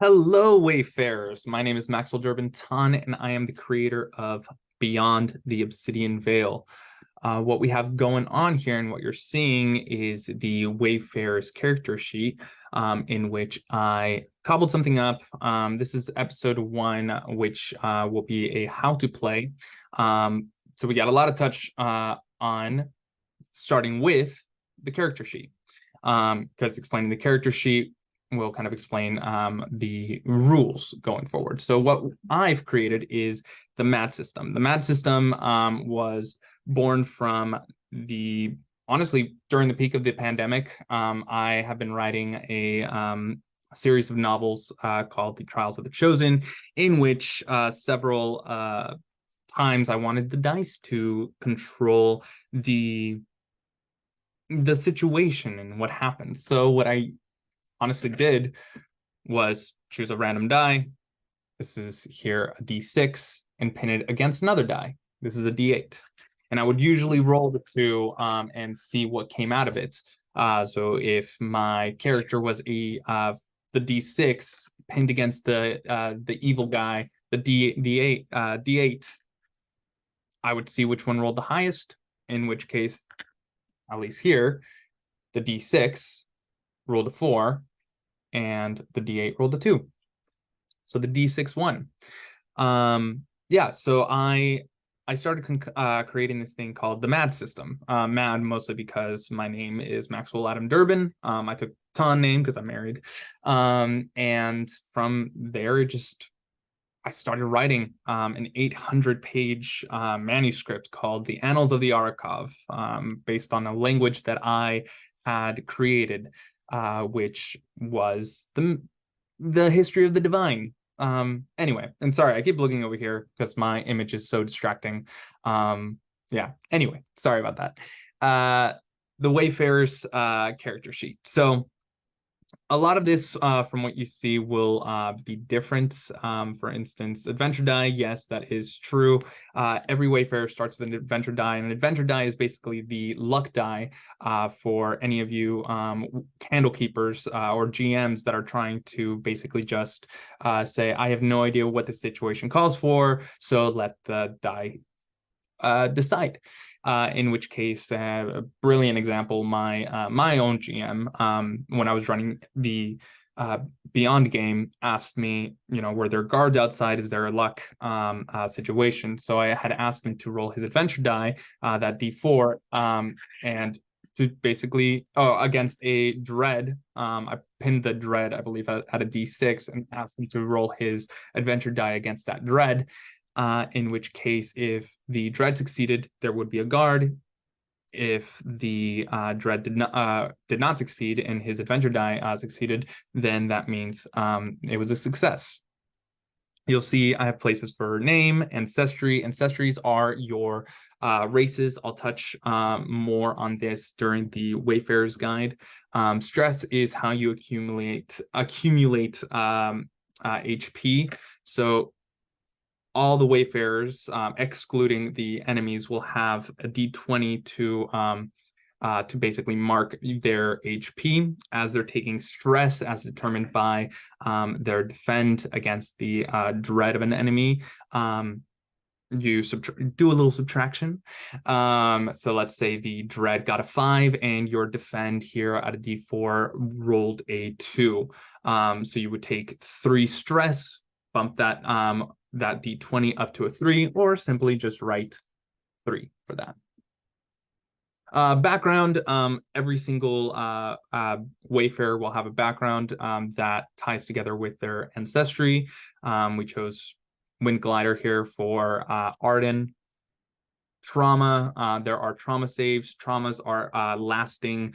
Hello, Wayfarers. My name is Maxwell Durbin-Tan, and I am the creator of Beyond the Obsidian Veil. What we have going on here and what you're seeing is the Wayfarers character sheet, in which I cobbled something up. This is episode 1, which will be a how to play. So we got a lot of touch on starting with the character sheet, because explaining the character sheet will kind of explain the rules going forward. So what I've created is the M.A.D system. The M.A.D system was born from honestly, during the peak of the pandemic. I have been writing a series of novels called The Trials of the Chosen, in which several times I wanted the dice to control the situation and what happened. So what I honestly did was choose a random die. This is here a d6 and pin it against another die. This is a d8. And I would usually roll the two and see what came out of it. So if my character was the d6 pinned against the evil guy, the d8, I would see which one rolled the highest, in which case, at least here, the d6 rolled a 4, and the d8 rolled a 2. So the d6 won. Yeah, so I started creating this thing called the M.A.D system. M.A.D mostly because my name is Maxwell Adam Durbin. I took Tan name because I'm married. And from there, I started writing an 800-page manuscript called The Annals of the Arakov, based on a language that I had created, which was the history of the divine. Anyway, and sorry, I keep looking over here because my image is so distracting. Yeah, anyway, sorry about that. The Wayfarers character sheet. So a lot of this from what you see will be different. For instance, adventure die, yes, that is true. Every Wayfarer starts with an adventure die, and an adventure die is basically the luck die for any of you candle keepers or GMs that are trying to basically just say, I have no idea what the situation calls for, so let the die decide. In which case, a brilliant example, my own GM, when I was running the Beyond game, asked me, were there guards outside? Is there a luck situation? So I had asked him to roll his adventure die, that d4, and to basically, against a dread. I pinned the dread, I believe, at a d6, and asked him to roll his adventure die against that dread. In which case, if the dread succeeded, there would be a guard. If the dread did not succeed and his adventure die succeeded, then that means it was a success. You'll see I have places for name, ancestry. Ancestries are your races. I'll touch more on this during the Wayfarer's Guide. Stress is how you accumulate HP. So all the Wayfarers, excluding the enemies, will have a d20 to basically mark their HP as they're taking stress, as determined by their defend against the dread of an enemy. You do a little subtraction. So let's say the dread got a 5 and your defend here at a d4 rolled a 2. So you would take 3 stress, bump that d20 up to a 3, or simply just write 3 for that. Background, every single Wayfarer will have a background that ties together with their ancestry. We chose Wind Glider here for Arden. Trauma, there are trauma saves. Traumas are lasting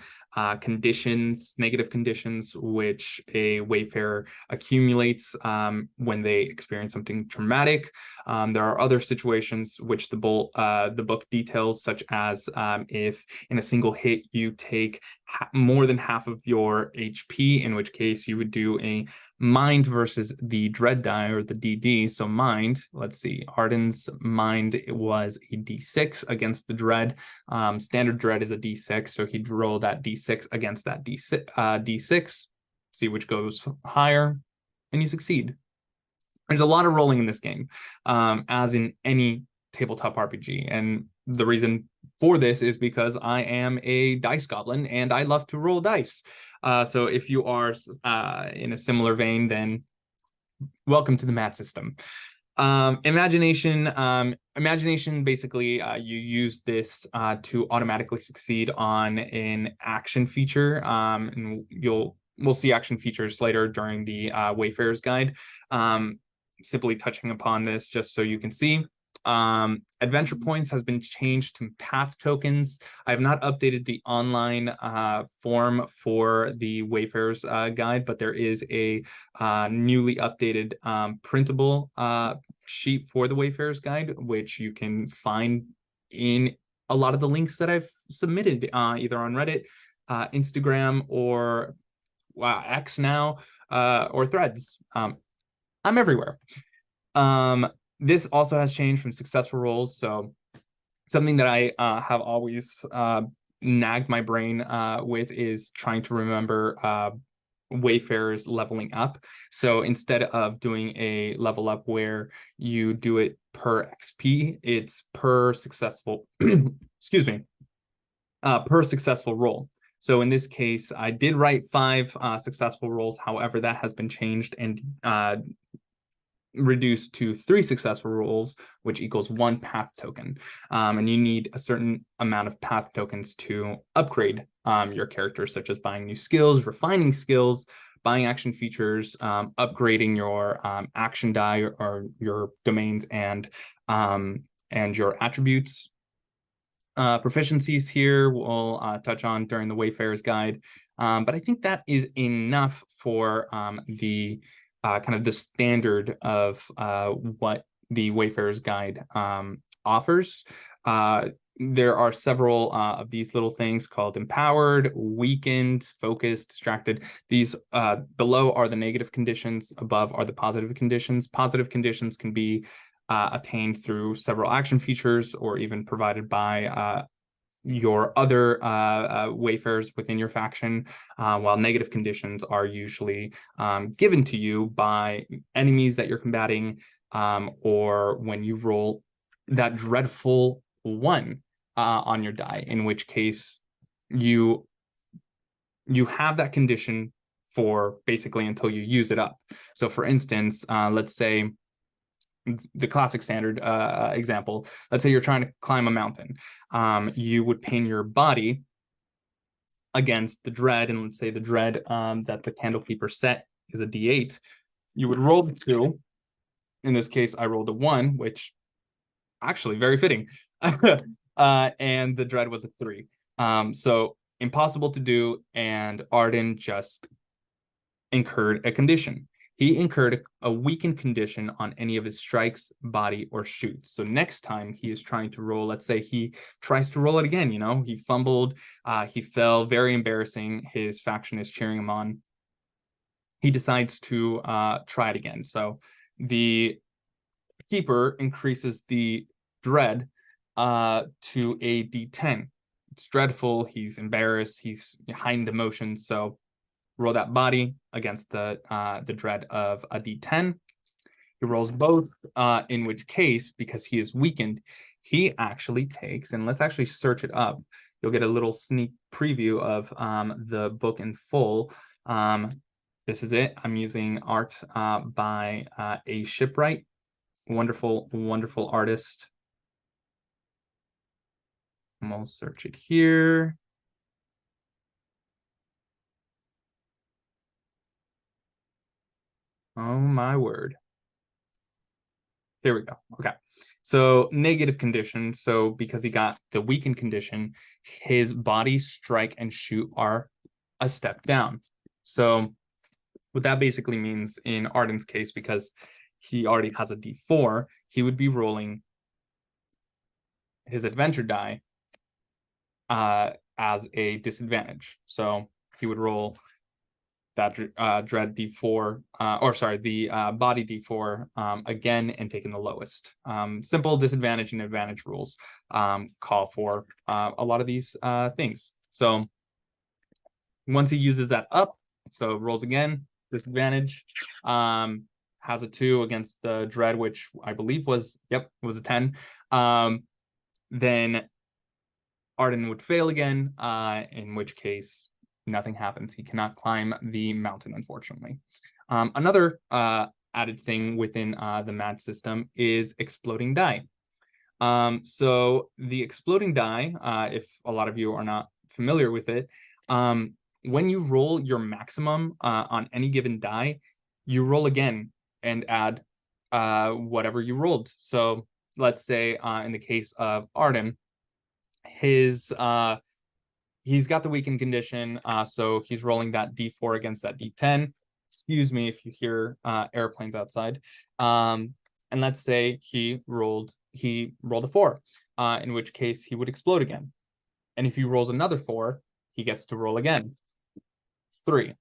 conditions, negative conditions, which a Wayfarer accumulates when they experience something traumatic. There are other situations which the book details, such as if in a single hit you take more than half of your HP, in which case you would do a mind versus the dread die, or the DD. So mind, let's see, Arden's mind was a d6 against the dread. Standard dread is a d6, so he'd roll that d6 against that d6, see which goes higher. and you succeed. There's a lot of rolling in this game, as in any tabletop RPG. And the reason for this is because I am a dice goblin and I love to roll dice. So if you are in a similar vein, then welcome to the M.A.D system. Imagination, basically, you use this to automatically succeed on an action feature, and we'll see action features later during the Wayfarers guide. Simply touching upon this just so you can see. Adventure points has been changed to path tokens. I have not updated the online form for the Wayfarers guide, but there is a newly updated printable sheet for the Wayfarers guide, which you can find in a lot of the links that I've submitted, either on Reddit, Instagram, or X now, or Threads. I'm everywhere. This also has changed from successful rolls. So something that I have always nagged my brain with is trying to remember Wayfarers leveling up. So instead of doing a level up where you do it per XP, it's per successful, excuse me, per successful roll. So in this case, I did write 5 successful rolls. However, that has been changed and reduced to 3 successful rolls, which equals 1 path token. And you need a certain amount of path tokens to upgrade your character, such as buying new skills, refining skills, buying action features, upgrading your action die or your domains and your attributes. Proficiencies here we'll touch on during the Wayfarers guide, but I think that is enough for the kind of the standard of what the Wayfarers guide offers. There are several of these little things called empowered, weakened, focused, distracted. These below are the negative conditions, above are the positive conditions. Positive conditions can be attained through several action features or even provided by your other Wayfarers within your faction, while negative conditions are usually given to you by enemies that you're combating, or when you roll that dreadful 1 on your die, in which case you have that condition for basically until you use it up. So for instance, let's say the classic standard example, let's say you're trying to climb a mountain. You would pin your body against the dread, and let's say the dread that the Candlekeeper set is a D8. You would roll the 2. In this case, I rolled a 1, which actually very fitting. And the dread was a 3. So impossible to do, and Arden just incurred a condition. He incurred a weakened condition on any of his strikes, body, or shoots. So next time he is trying to roll, let's say he tries to roll it again, he fumbled, he fell, very embarrassing. His faction is cheering him on. He decides to try it again. So the keeper increases the dread to a D10. It's dreadful. He's embarrassed. He's heightened emotions. So roll that body against the dread of a D10. He rolls both, in which case, because he is weakened, he actually takes, and let's actually search it up. You'll get a little sneak preview of the book in full. This is it. I'm using art by A. Shipwright. Wonderful, wonderful artist. And we'll search it here. Oh my word. Here we go. Okay. So negative condition. So because he got the weakened condition, his body, strike, and shoot are a step down. So what that basically means in Arden's case, because he already has a D4, he would be rolling his adventure die as a disadvantage. So he would roll that dread D4, the body D4 again, and taking the lowest. Simple disadvantage and advantage rules call for a lot of these things. So once he uses that up, so rolls again, disadvantage, has a 2 against the dread, which I believe was a 10. Then Arden would fail again, in which case nothing happens. He cannot climb the mountain, unfortunately. Another added thing within the M.A.D system is exploding die. So the exploding die, if a lot of you are not familiar with it, when you roll your maximum on any given die, you roll again and add whatever you rolled. So let's say in the case of Arden, he's got the weakened condition, so he's rolling that d4 against that d10. Excuse me if you hear airplanes outside. And let's say he rolled a 4, in which case he would explode again. And if he rolls another 4, he gets to roll again. 3,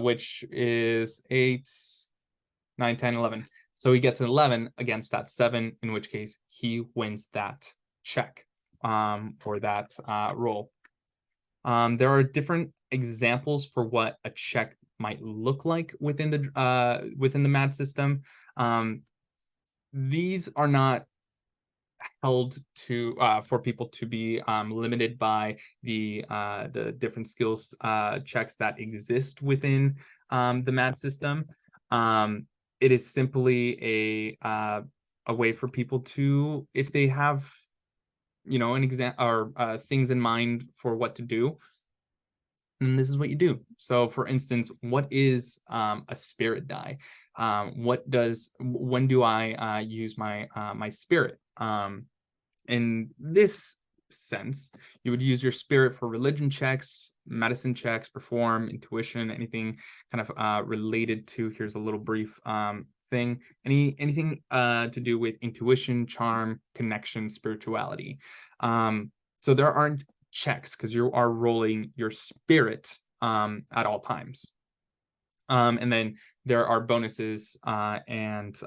which is 8, 9, 10, 11. So he gets an 11 against that 7, in which case he wins that check, or that roll. There are different examples for what a check might look like within the M.A.D system. These are not held to for people to be limited by the different skills checks that exist within the M.A.D system. It is simply a way for people to, if they have, you know, an exam or things in mind for what to do, and this is what you do. So for instance, what is a spirit die? When do I use my my spirit? In this sense, you would use your spirit for religion checks, medicine checks, perform, intuition, anything kind of related to, here's a little brief thing, anything to do with intuition, charm, connection, spirituality. So there aren't checks because you are rolling your spirit at all times. And then there are bonuses and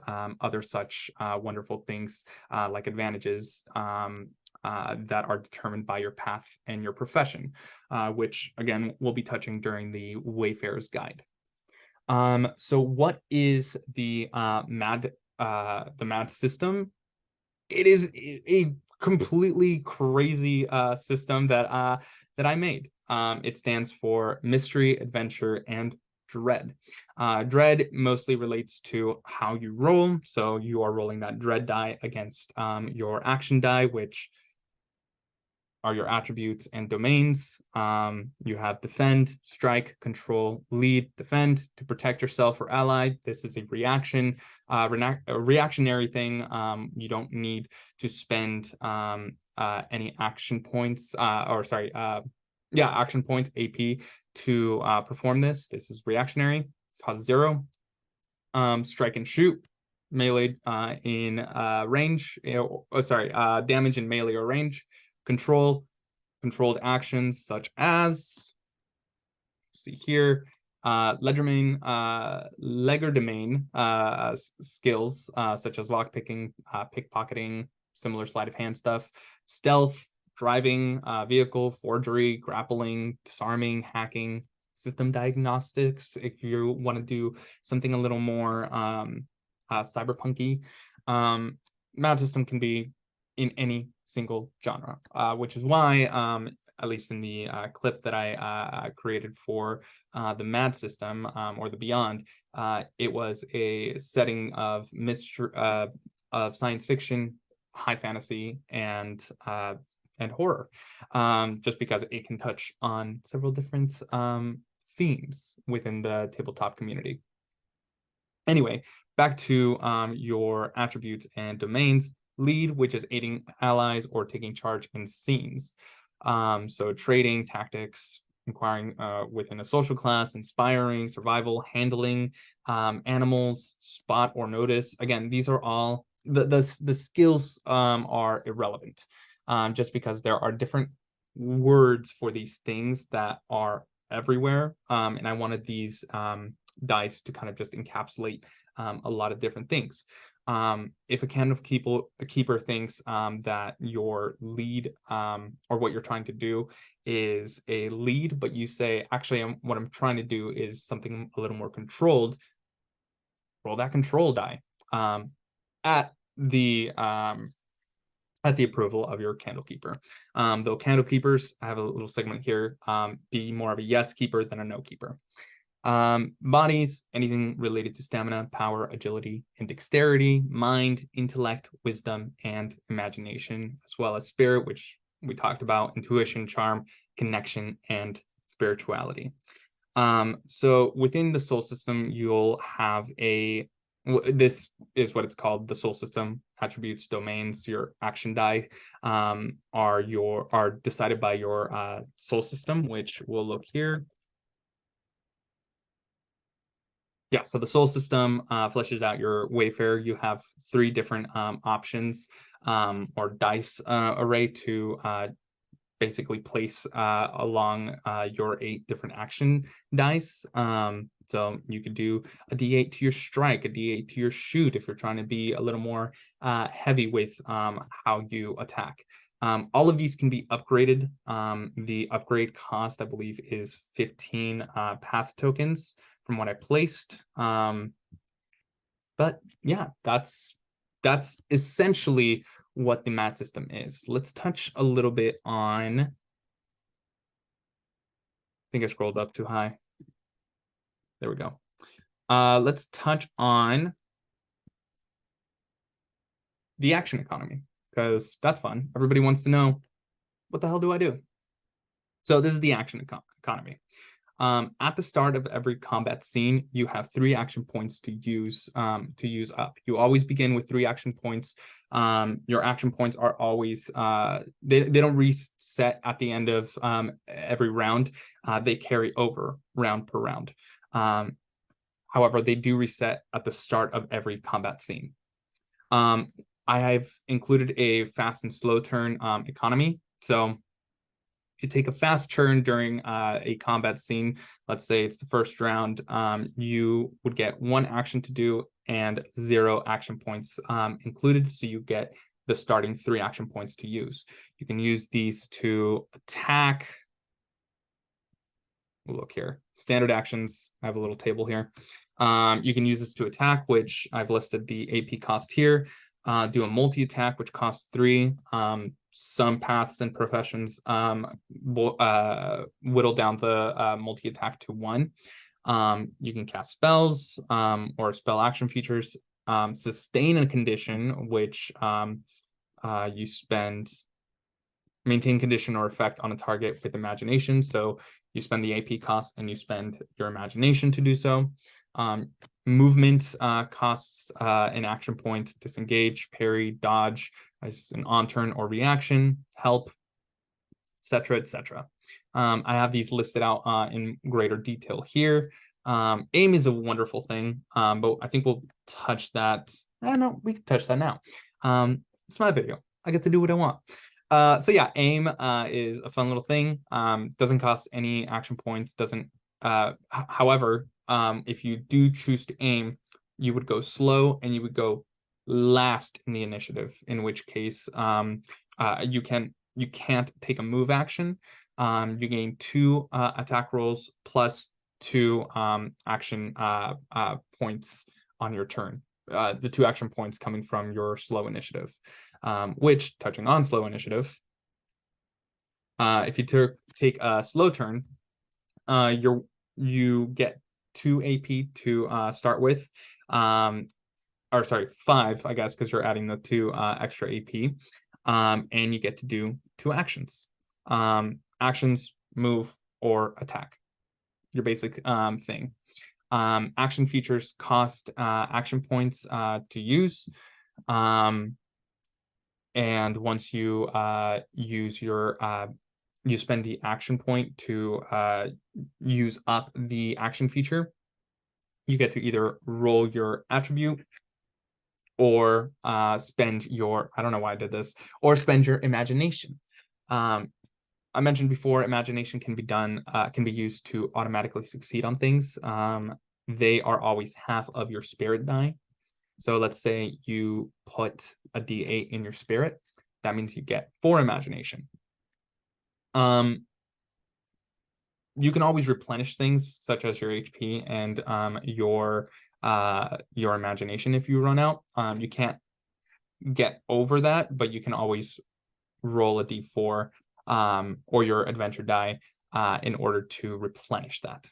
other such wonderful things like advantages that are determined by your path and your profession, which again we'll be touching during the Wayfarers guide. So what is the M.A.D system? It is a completely crazy system that I made. It stands for Mystery, Adventure, and Dread. Dread mostly relates to how you roll. So you are rolling that dread die against your action die, which are your attributes and domains. You have defend, strike, control, lead, defend to protect yourself or ally. This is a reaction, a reactionary thing. You don't need to spend any action points, action points, AP, to perform this. This is reactionary, cost 0. Strike and shoot, melee in range, damage in melee or range. Controlled actions such as, see here, legerdemain skills such as lockpicking, pickpocketing, similar sleight of hand stuff, stealth, driving, vehicle, forgery, grappling, disarming, hacking, system diagnostics, if you want to do something a little more cyberpunky. M.A.D system can be in any single genre, which is why, at least in the clip that I created for the M.A.D system, or the Beyond, it was a setting of mystery, of science fiction, high fantasy, and horror, just because it can touch on several different themes within the tabletop community. Anyway, back to your attributes and domains. Lead, which is aiding allies or taking charge in scenes. So trading, tactics, inquiring within a social class, inspiring, survival, handling, animals, spot or notice. Again, these are all the skills are irrelevant, just because there are different words for these things that are everywhere. And I wanted these dice to kind of just encapsulate a lot of different things. If a kind of keeper thinks that your lead, or what you're trying to do is a lead, but you say, actually, what I'm trying to do is something a little more controlled, roll that control die at the approval of your candle keeper. Though candle keepers, I have a little segment here, be more of a yes keeper than a no keeper. Bodies, anything related to stamina, power, agility, and dexterity, mind, intellect, wisdom, and imagination, as well as spirit, which we talked about, intuition, charm, connection, and spirituality. So within the soul system, you'll have this is what it's called, the soul system. Attributes, domains, your action die are decided by your soul system, which we'll look here. Yeah, so the soul system fleshes out your Wayfarer. You have 3 different options or dice array to basically place along your 8 different action dice. So you could do a D8 to your strike, a D8 to your shoot if you're trying to be a little more heavy with how you attack. All of these can be upgraded. The upgrade cost, I believe, is 15 path tokens from what I placed. But yeah, that's essentially what the M.A.D system is. Let's touch a little bit on, I think I scrolled up too high. There we go. Let's touch on the action economy, because that's fun. Everybody wants to know, what the hell do I do? So this is the action economy. At the start of every combat scene, you have 3 action points to use up. You always begin with 3 action points. Your action points are always they don't reset at the end of every round. They carry over round per round. However, they do reset at the start of every combat scene. I have included a fast and slow turn economy. So if you take a fast turn during a combat scene, let's say it's the first round, you would get 1 action to do and 0 action points included. So you get the starting 3 action points to use. You can use these to attack. We'll look here. Standard actions. I have a little table here. You can use this to attack, which I've listed the AP cost here. Do a multi-attack, which costs 3. Some paths and professions whittle down the multi-attack to 1. You can cast spells or spell action features. Sustain a condition, which you spend, maintain condition or effect on a target with imagination. So you spend the AP cost and you spend your imagination to do so. Movement costs an action point, disengage, parry, dodge as an on turn or reaction, help, etc., etc. I have these listed out in greater detail here. Aim is a wonderful thing, but I think we'll touch that. No, we can touch that now. It's my video. I get to do what I want. So yeah, aim is a fun little thing. Doesn't cost any action points. Doesn't. However, if you do choose to aim, you would go slow and you would go last in the initiative. In which case, you can't take a move action. You gain 2 attack rolls plus 2 action points on your turn. The 2 action points coming from your slow initiative. Which, touching on slow initiative, if you take a slow turn, you get 2 AP to start with, or sorry, 5, I guess, because you're adding the 2 extra AP, and you get to do 2 actions. Actions, move, or attack. Your basic thing. Action features cost action points to use. And once you use your you spend the action point to use up the action feature, you get to either roll your attribute or spend your, I don't know why I did this, or spend your imagination. I mentioned before, imagination can be used to automatically succeed on things. They are always half of your spirit die. So let's say you put a D8 in your spirit. That means you get 4 imagination. you can always replenish things such as your HP and your imagination if you run out. You can't get over that, but you can always roll a d4 or your adventure die in order to replenish that.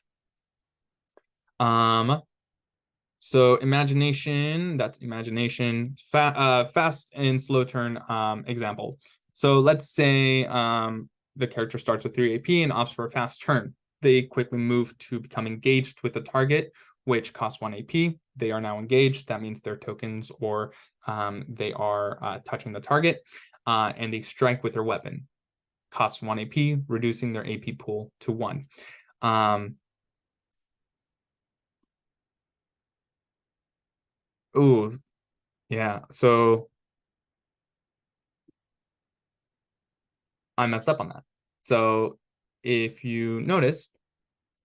So imagination, that's imagination, fast and slow turn example. So let's say the character starts with 3 AP and opts for a fast turn. They quickly move to become engaged with a target, which costs 1 AP. They are now engaged. That means their tokens or they are touching the target, and they strike with their weapon. Costs 1 AP, reducing their AP pool to 1. Ooh, yeah. So I messed up on that. So if you notice,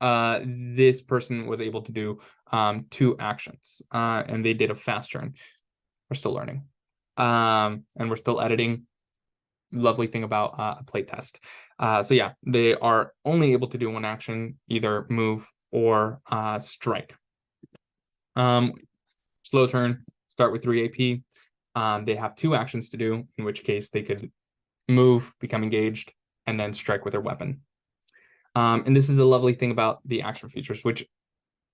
this person was able to do 2 actions, and they did a fast turn. We're still learning, and we're still editing. Lovely thing about a playtest. So yeah, they are only able to do 1 action, either move or strike. Slow turn, start with 3 AP. They have 2 actions to do, in which case they could move, become engaged, and then strike with their weapon. And this is the lovely thing about the action features, which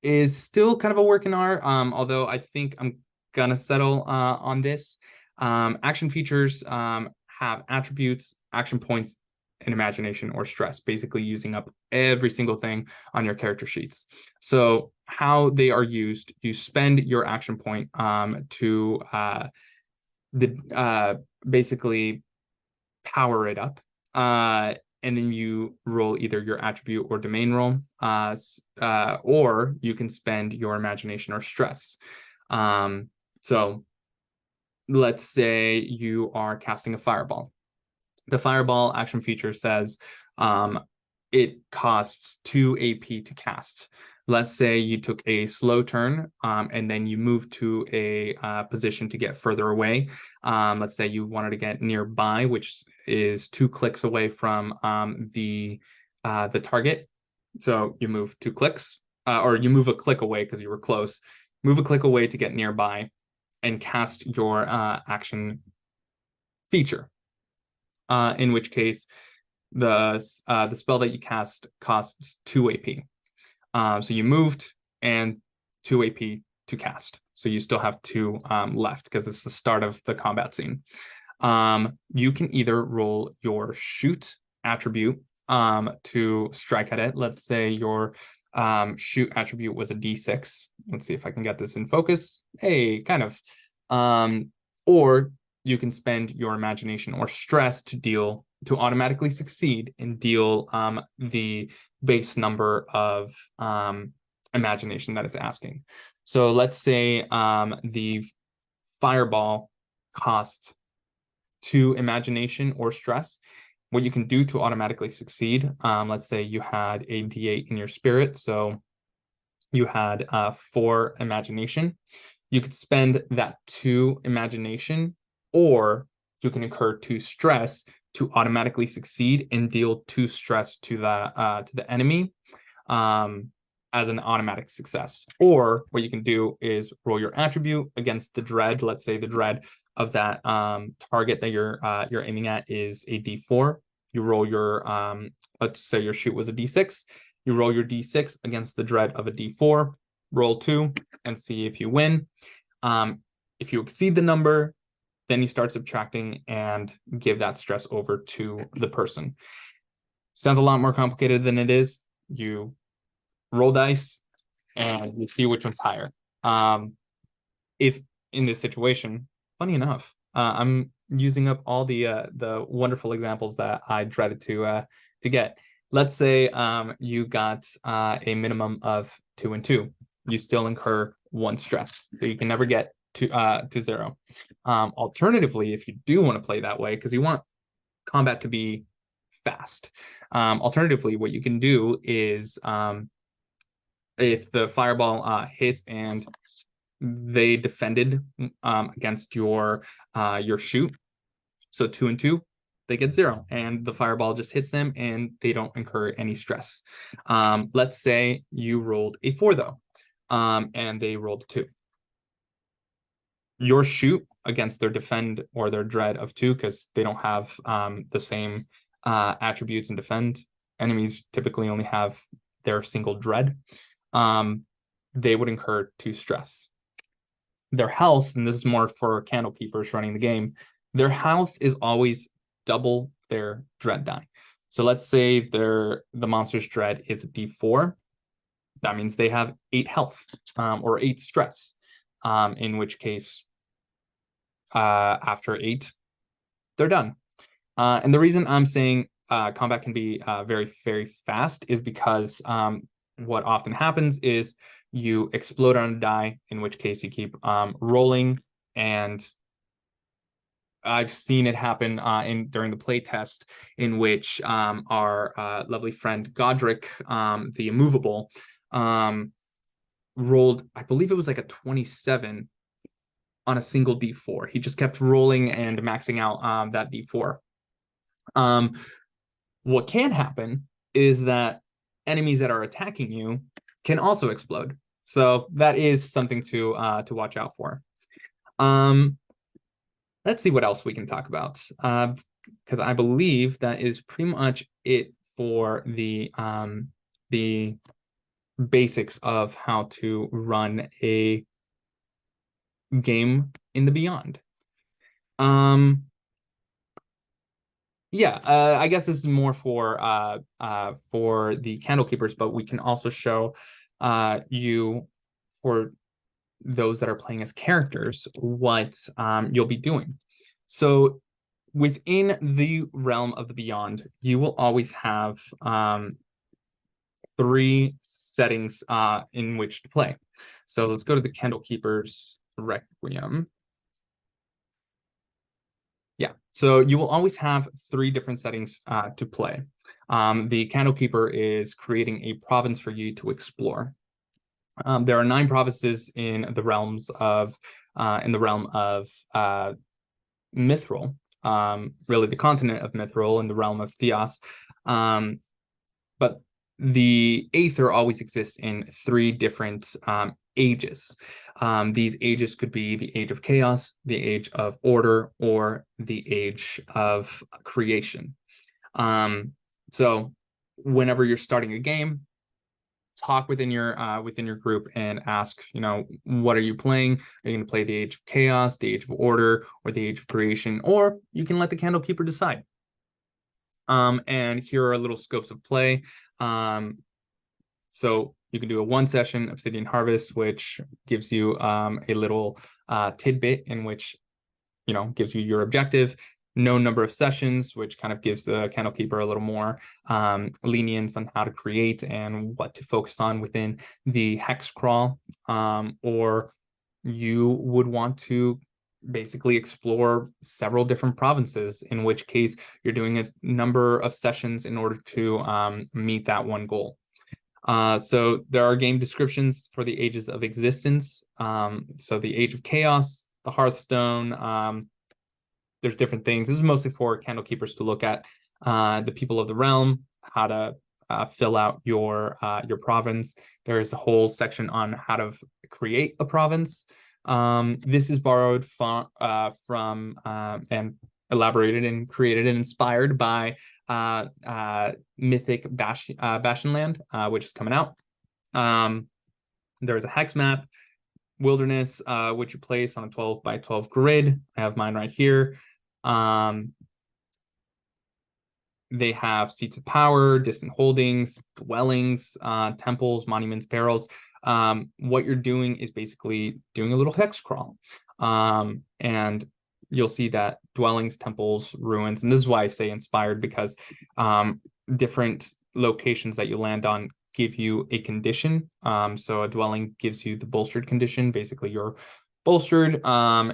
is still kind of a work in art, although I think I'm gonna settle on this. Action features have attributes, action points, and imagination or stress, basically using up every single thing on your character sheets. So how they are used, you spend your action point to basically power it up. And then you roll either your attribute or domain roll, or you can spend your imagination or stress. So let's say you are casting a fireball. The fireball action feature says it costs 2 AP to cast. Let's say you took a slow turn and then you move to a position to get further away. Let's say you wanted to get nearby, which is 2 clicks away from the target. So you move 2 clicks, or you move a click away because you were close. Move a click away to get nearby and cast your action feature. In which case, the spell that you cast costs 2 AP. So you moved and 2 AP to cast. So you still have 2 left because it's the start of the combat scene. You can either roll your shoot attribute to strike at it. Let's say your shoot attribute was a D6. Let's see if I can get this in focus. Hey, kind of. Or you can spend your imagination or stress to automatically succeed and deal the base number of imagination that it's asking. So let's say the fireball cost 2 imagination or stress. What you can do to automatically succeed, let's say you had a D8 in your spirit, so you had 4 imagination. You could spend that 2 imagination, or you can incur 2 stress to automatically succeed and deal 2 stress to the enemy as an automatic success. Or what you can do is roll your attribute against the dread. Let's say the dread of that target that you're aiming at is a D4. You roll your let's say your shoot was a D6. You roll your D6 against the dread of a D4. Roll 2 and see if you win. If you exceed the number, then you start subtracting and give that stress over to the person. Sounds a lot more complicated than it is. You roll dice and you see which one's higher. If in this situation, funny enough, I'm using up all the wonderful examples that I dreaded to get. Let's say you got a minimum of 2 and 2. You still incur 1 stress, so you can never get to 0. Alternatively, if you do want to play that way, because you want combat to be fast, alternatively, what you can do is if the fireball hits and they defended against your shoot, so 2 and 2, they get 0, and the fireball just hits them and they don't incur any stress. Let's say you rolled a 4 though, and they rolled a 2. Your shoot against their defend or their dread of 2, because they don't have the same attributes in defend. Enemies typically only have their single dread. They would incur 2 stress. Their health, and this is more for candle keepers running the game, their health is always double their dread die. So let's say the monster's dread is a D4. That means they have 8 health, or 8 stress, in which case after 8 they're done. And the reason I'm saying combat can be very, very fast is because what often happens is you explode on a die, in which case you keep rolling, and I've seen it happen during the play test, in which our lovely friend Godric, the immovable, rolled, I believe it was like a 27 on a single D4. He just kept rolling and maxing out that D4. What can happen is that enemies that are attacking you can also explode. So that is something to watch out for. Let's see what else we can talk about, because I believe that is pretty much it for the basics of how to run a game in the Beyond. Yeah, I guess this is more for the candle keepers, but we can also show you, for those that are playing as characters, what you'll be doing. So within the realm of the Beyond, you will always have 3 settings in which to play. So let's go to the Candle Keepers Requiem. Yeah, so you will always have 3 different settings to play. The Candle Keeper is creating a province for you to explore. There are 9 provinces in the realm of Mithril, really the continent of Mithril, in the realm of Theos. But the Aether always exists in 3 different ages. These ages could be the age of chaos, the age of order, or the age of creation. So whenever you're starting a game, talk within your group and ask, what are you playing? Are you going to play the age of chaos, the age of order, or the age of creation? Or you can let the Candle Keeper decide. And here are little scopes of play. So you can do a 1 session Obsidian Harvest, which gives you a little tidbit in which, gives you your objective. No number of sessions, which kind of gives the Candle Keeper a little more lenience on how to create and what to focus on within the hex crawl. Or you would want to basically explore several different provinces, in which case you're doing a number of sessions in order to meet that one goal. So there are game descriptions for the ages of existence. So the Age of Chaos, the Hearthstone, there's different things. This is mostly for Candle Keepers to look at the people of the realm, how to fill out your province. There is a whole section on how to create a province. This is borrowed from and elaborated and created and inspired by Mythic Bastionland, which is coming out. There's a hex map, Wilderness, which you place on a 12 by 12 grid. I have mine right here. They have seats of power, distant holdings, dwellings, temples, monuments, barrels. What you're doing is basically doing a little hex crawl. And you'll see that dwellings, temples, ruins, and this is why I say inspired, because different locations that you land on give you a condition. So a dwelling gives you the bolstered condition. Basically, you're bolstered,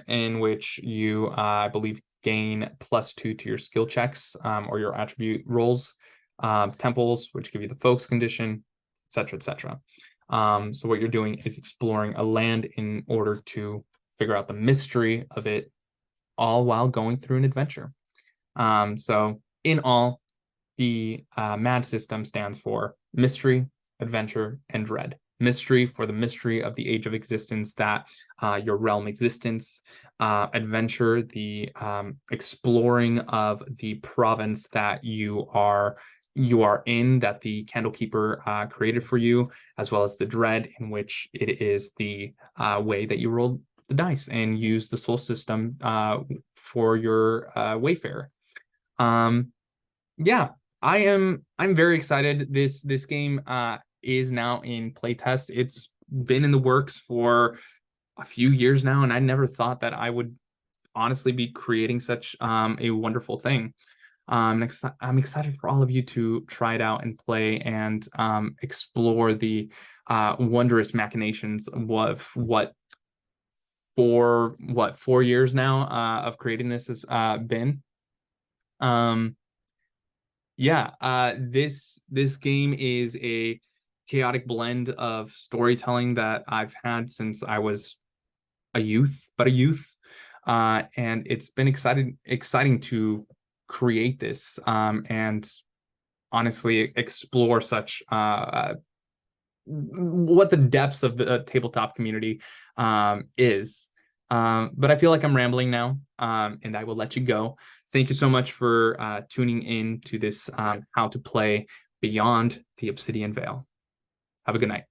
in which you, I believe, gain +2 to your skill checks or your attribute rolls. Temples, which give you the focus condition, etc., etc. So what you're doing is exploring a land in order to figure out the mystery of it, all while going through an adventure. So in all, the M.A.D system stands for mystery, adventure, and dread. Mystery for the mystery of the age of existence that your realm existence. Adventure, the exploring of the province that you are in, that the Candlekeeper created for you, as well as the dread, in which it is the way that you roll the dice and use the soul system for your Wayfarer. Yeah, I'm very excited. This game is now in playtest. It's been in the works for a few years now, and I never thought that I would honestly be creating such a wonderful thing. I'm excited for all of you to try it out and play and explore the wondrous machinations of what 4 years now of creating this has been. Yeah, this game is a chaotic blend of storytelling that I've had since I was a youth, and it's been exciting to create this and honestly explore such what the depths of the tabletop community is. But I feel like I'm rambling now, and I will let you go. Thank you so much for tuning in to this how to play Beyond the Obsidian Veil. Have a good night.